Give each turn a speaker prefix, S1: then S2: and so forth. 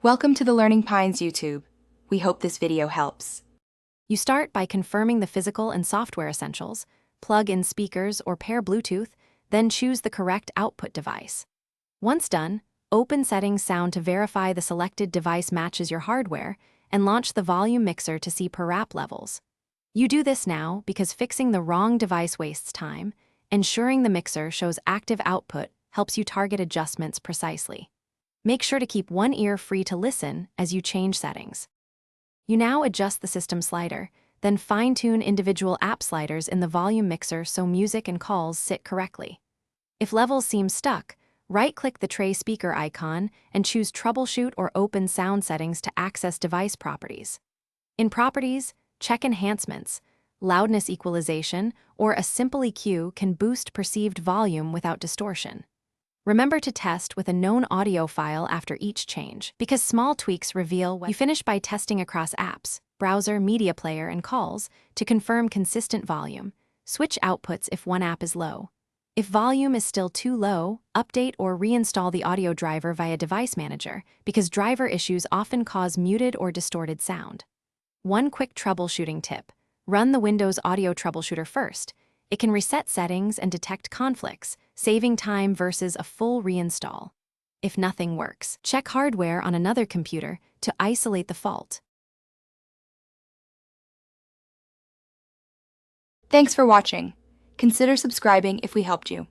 S1: Welcome to the Learning Pines YouTube. We hope this video helps.
S2: You start by confirming the physical and software essentials, plug in speakers or pair Bluetooth, then choose the correct output device. Once done, open Settings Sound to verify the selected device matches your hardware and launch the volume mixer to see per app levels. You do this now because fixing the wrong device wastes time. Ensuring the mixer shows active output helps you target adjustments precisely. Make sure to keep one ear free to listen as you change settings. You now adjust the system slider, then fine-tune individual app sliders in the volume mixer so music and calls sit correctly. If levels seem stuck, right-click the tray speaker icon and choose Troubleshoot or Open Sound Settings to access device properties. In Properties, check Enhancements. Loudness equalization or a simple EQ can boost perceived volume without distortion. Remember to test with a known audio file after each change, because small tweaks reveal what you finish by testing across apps, browser, media player, and calls to confirm consistent volume. Switch outputs if one app is low. If volume is still too low, update or reinstall the audio driver via Device Manager, because driver issues often cause muted or distorted sound. One quick troubleshooting tip: run the Windows Audio Troubleshooter first. It can reset settings and detect conflicts, saving time versus a full reinstall. If nothing works, check hardware on another computer to isolate the fault.
S1: Thanks for watching. Consider subscribing if we helped you.